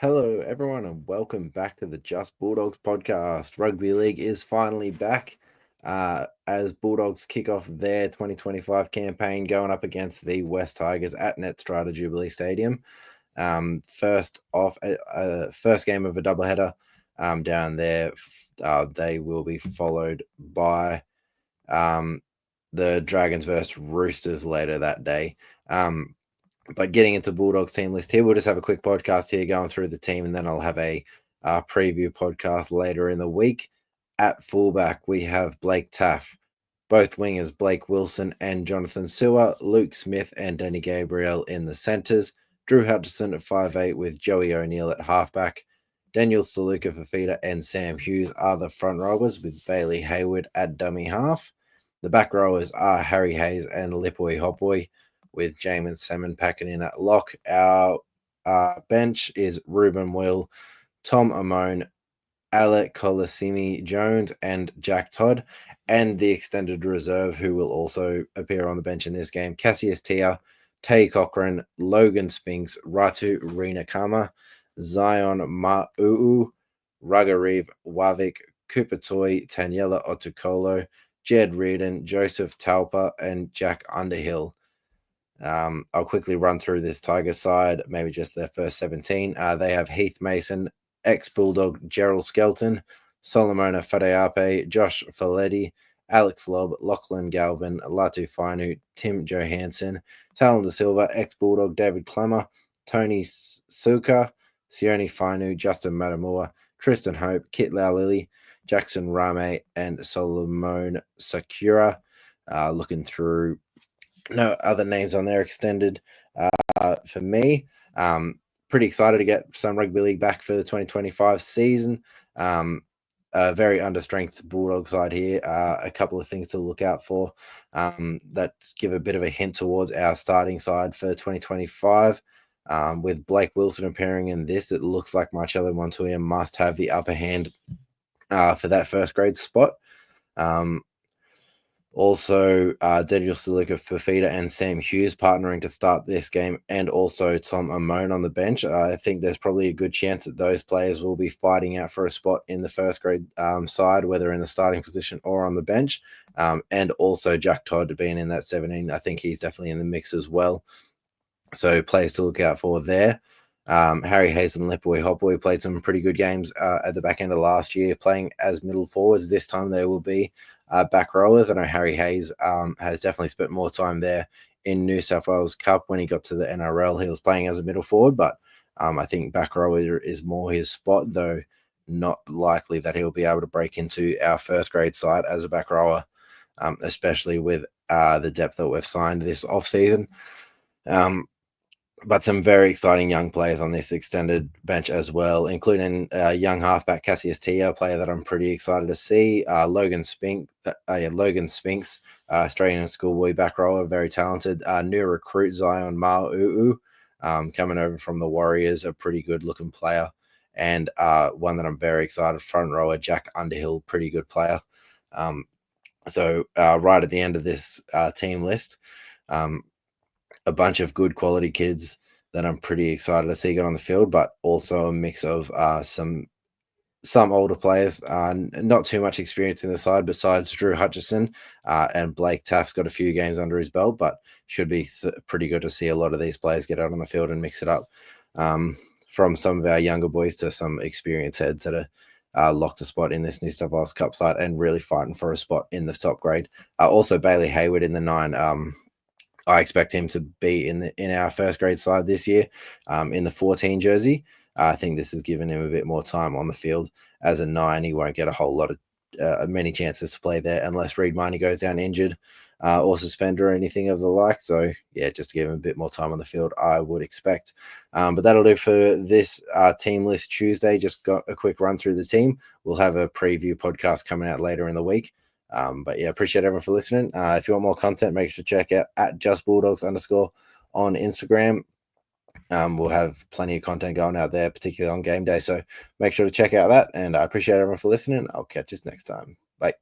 Hello, everyone, and welcome back to the Just Bulldogs podcast. Rugby League is finally back as Bulldogs kick off their 2025 campaign going up against the West Tigers at Netstrata Jubilee Stadium. First off, first game of a doubleheader down there. They will be followed by the Dragons versus Roosters later that day. But getting into Bulldogs team list here, we'll just have a quick podcast here going through the team, and then I'll have a preview podcast later in the week. At fullback, we have Blake Taff, both wingers, Blake Wilson and Jonathan Sewer, Luke Smith and Danny Gabriel in the centres, Drew Hutchison at 5'8" with Joey O'Neill at halfback, Daniel Saluka Fafita and Sam Hughes are the front rowers with Bailey Hayward at dummy half. The back rowers are Harry Hayes and Lipoi Hopboy, with Jamin Salmon packing in at lock. Our bench is Ruben Will, Tom Amone, Alec Colasimi Jones, and Jack Todd, and the extended reserve, who will also appear on the bench in this game: Cassius Tia, Tay Cochran, Logan Spinks, Ratu Rinakama, Zion Ma'uu, Ruggareeve Wavik, Kupatoy, Taniela Otukolo, Jed Reardon, Joseph Talpa, and Jack Underhill. I'll quickly run through this Tiger side, maybe just their first 17. They have Heath Mason, ex-Bulldog Gerald Skelton, Solomona Fadeape, Josh Faletti, Alex Lobb, Lachlan Galvin, Latu Fainu, Tim Johansson, Talon De Silva, ex-Bulldog David Clemmer, Tony Suka, Sione Fainu, Justin Matamua, Tristan Hope, Kit Lily, Jackson Rame, and Solomon Sakura. Looking through, no other names on there extended for me. Pretty excited to get some rugby league back for the 2025 season. A very understrength Bulldog side here. A couple of things to look out for that give a bit of a hint towards our starting side for 2025. With Blake Wilson appearing in this, it looks like Marcello Montoya must have the upper hand for that first grade spot. Also, Daniel Saluka Fafita and Sam Hughes partnering to start this game, and also Tom Amone on the bench. I think there's probably a good chance that those players will be fighting out for a spot in the first grade side, whether in the starting position or on the bench. And also Jack Todd being in that 17. I think he's definitely in the mix as well. So players to look out for there. Harry Hayes and Lipoi Hopboy played some pretty good games at the back end of last year, playing as middle forwards. This time they will be back rowers. I know Harry Hayes has definitely spent more time there in New South Wales Cup. When he got to the NRL, he was playing as a middle forward, but I think back rower is more his spot, though not likely that he'll be able to break into our first grade side as a back rower, especially with the depth that we've signed this offseason. But some very exciting young players on this extended bench as well, including young halfback Cassius Tia, a player that I'm pretty excited to see. Logan Spinks, Australian schoolboy back rower, very talented. New recruit Zion Ma'uu, coming over from the Warriors, a pretty good looking player. And one that I'm very excited, front rower Jack Underhill, pretty good player. So right at the end of this team list, a bunch of good quality kids that I'm pretty excited to see get on the field, but also a mix of some older players, not too much experience in the side besides Drew Hutchison, and Blake Taft's got a few games under his belt, but should be pretty good to see a lot of these players get out on the field and mix it up, from some of our younger boys to some experienced heads that are locked a spot in this New South Wales Cup side and really fighting for a spot in the top grade. Also Bailey Hayward in the 9. I expect him to be in our first grade side this year, in the 14 jersey. I think this has given him a bit more time on the field. As a 9, he won't get a whole lot of many chances to play there unless Reed Miney goes down injured or suspended or anything of the like. So yeah, just to give him a bit more time on the field, I would expect. But that'll do for this team list Tuesday. Just got a quick run through the team. We'll have a preview podcast coming out later in the week. But yeah, appreciate everyone for listening. If you want more content, make sure to check out at JustBulldogs_ on Instagram. We'll have plenty of content going out there, particularly on game day. So make sure to check out that. And I appreciate everyone for listening. I'll catch you next time. Bye.